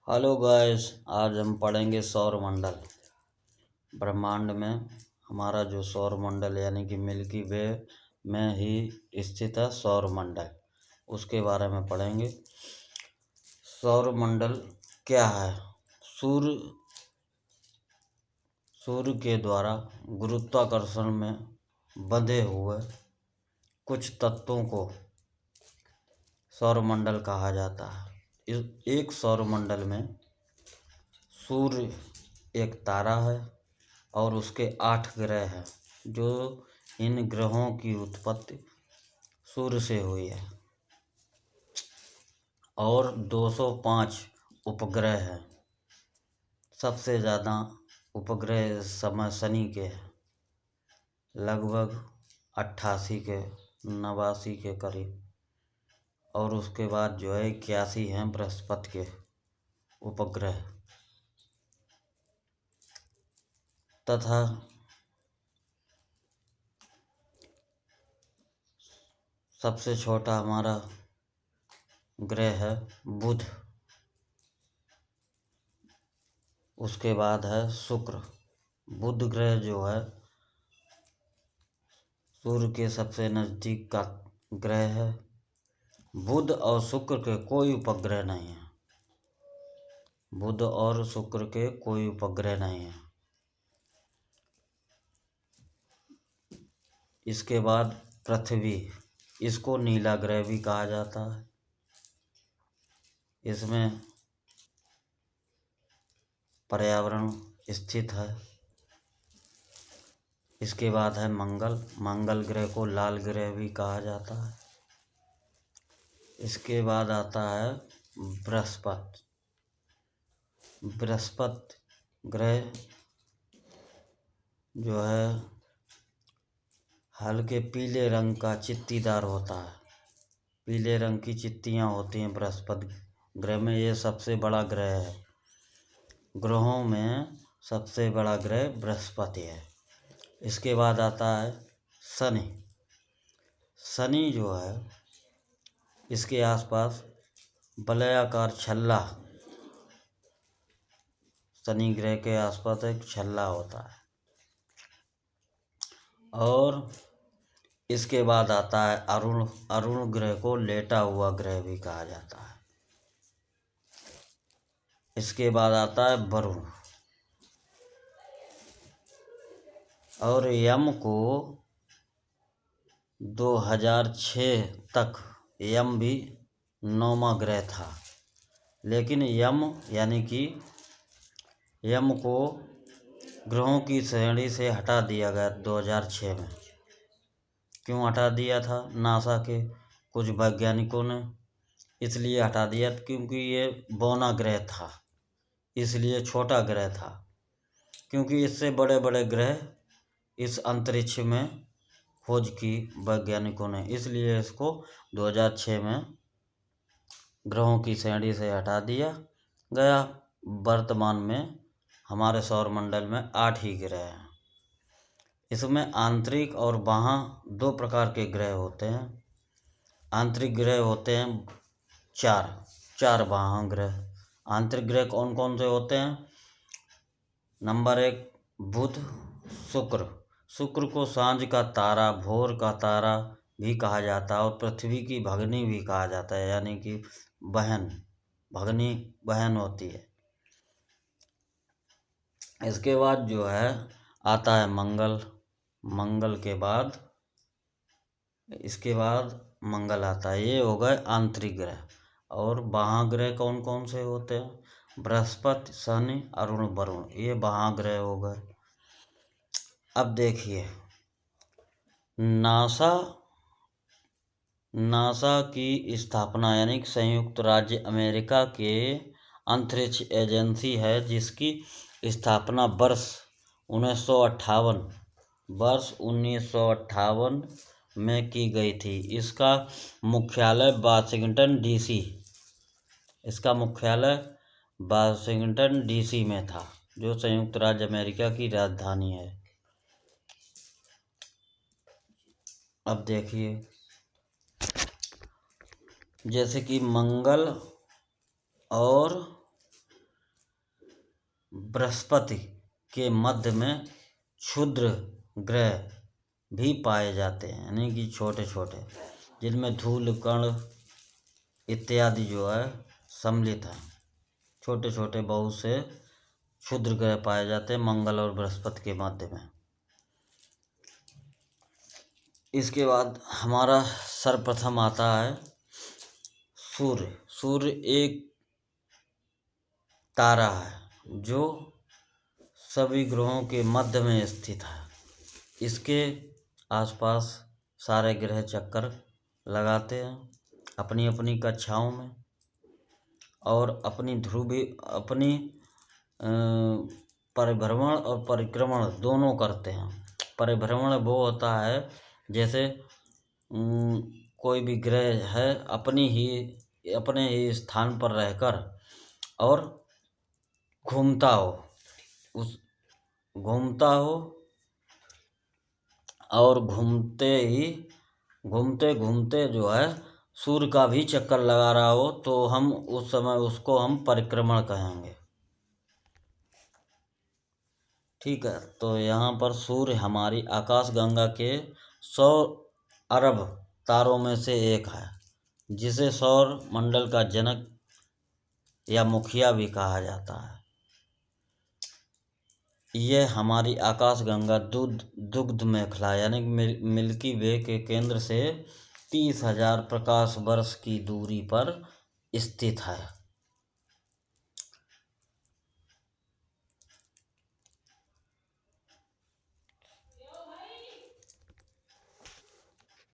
Hello guys, आज हम पढ़ेंगे सौरमंडल। ब्रह्मांड में हमारा जो सौरमंडल यानी कि मिल्की वे में ही स्थित है सौरमंडल, उसके बारे में पढ़ेंगे। सौरमंडल क्या है? सूर्य के द्वारा गुरुत्वाकर्षण में बंधे हुए कुछ तत्वों को सौरमंडल कहा जाता है। इस एक सौरमंडल में सूर्य एक तारा है और उसके 8 ग्रह हैं, जो इन ग्रहों की उत्पत्ति सूर्य से हुई है। और 205 उपग्रह हैं। सबसे ज़्यादा उपग्रह इस समय शनि के हैं, लगभग 88 के 89 के करीब। और उसके बाद जो है 81 हैं बृहस्पति के उपग्रह। तथा सबसे छोटा हमारा ग्रह है बुध। उसके बाद है शुक्र। बुध ग्रह जो है सूर्य के सबसे नज़दीक का ग्रह है। बुध और शुक्र के कोई उपग्रह नहीं है। बुध और शुक्र के कोई उपग्रह नहीं है। इसके बाद पृथ्वी, इसको नीला ग्रह भी कहा जाता है। इसमें पर्यावरण स्थित है। इसके बाद है मंगल ग्रह को लाल ग्रह भी कहा जाता है। इसके बाद आता है बृहस्पति ग्रह जो है हल्के पीले रंग का चित्तीदार होता है। पीले रंग की चित्तियाँ होती हैं बृहस्पति ग्रह में। ये सबसे बड़ा ग्रह है। ग्रहों में सबसे बड़ा ग्रह बृहस्पति है। इसके बाद आता है शनि जो है, इसके आसपास वलयाकार छल्ला, शनि ग्रह के आसपास एक छल्ला होता है। और इसके बाद आता है अरुण ग्रह को लेटा हुआ ग्रह भी कहा जाता है। इसके बाद आता है वरुण। और यम को 2006 तक यम भी 9वां ग्रह था, लेकिन यम को ग्रहों की श्रेणी से हटा दिया गया 2006 में। क्यों हटा दिया था नासा के कुछ वैज्ञानिकों ने? इसलिए हटा दिया क्योंकि ये बौना ग्रह था, इसलिए छोटा ग्रह था। क्योंकि इससे बड़े बड़े ग्रह इस अंतरिक्ष में खोज की वैज्ञानिकों ने, इसलिए इसको 2006 में ग्रहों की श्रेणी से हटा दिया गया। वर्तमान में हमारे सौरमंडल में 8 ही ग्रह हैं। इसमें आंतरिक और बाह्य 2 प्रकार के ग्रह होते हैं। आंतरिक ग्रह होते हैं 4 बाह्य ग्रह। आंतरिक ग्रह कौन कौन से होते हैं? नंबर 1 बुध, शुक्र को सांझ का तारा, भोर का तारा भी कहा जाता है। और पृथ्वी की भगनी भी कहा जाता है, यानी कि भगनी बहन होती है। इसके बाद जो है आता है मंगल के बाद इसके बाद मंगल आता है। ये हो गए आंतरिक ग्रह। और बाह्य ग्रह कौन कौन से होते हैं? बृहस्पति, शनि, अरुण, वरुण, ये बाह्य ग्रह हो गए। अब देखिए, नासा की स्थापना यानी कि संयुक्त राज्य अमेरिका के अंतरिक्ष एजेंसी है, जिसकी स्थापना वर्ष 1958 में की गई थी। इसका मुख्यालय वाशिंगटन डीसी में था, जो संयुक्त राज्य अमेरिका की राजधानी है। अब देखिए, जैसे कि मंगल और बृहस्पति के मध्य में क्षुद्र ग्रह भी पाए जाते हैं, यानी कि छोटे छोटे, जिनमें धूल कण इत्यादि जो है सम्मिलित हैं। छोटे छोटे बहुत से क्षुद्र ग्रह पाए जाते हैं मंगल और बृहस्पति के मध्य में। इसके बाद हमारा सर्वप्रथम आता है सूर्य। सूर्य एक तारा है जो सभी ग्रहों के मध्य में स्थित है। इसके आसपास सारे ग्रह चक्कर लगाते हैं अपनी अपनी कक्षाओं में, और अपनी परिभ्रमण और परिक्रमण दोनों करते हैं। परिभ्रमण वो होता है जैसे कोई भी ग्रह है अपने ही स्थान पर रहकर और घूमता हो और घूमते घूमते जो है सूर्य का भी चक्कर लगा रहा हो, तो हम उस समय उसको हम परिक्रमण कहेंगे। ठीक है, तो यहाँ पर सूर्य हमारी आकाशगंगा के 100 अरब तारों में से एक है, जिसे सौर मंडल का जनक या मुखिया भी कहा जाता है। यह हमारी आकाशगंगा दुग्ध मेखला यानी मिल्की वे के केंद्र से 30,000 प्रकाश वर्ष की दूरी पर स्थित है।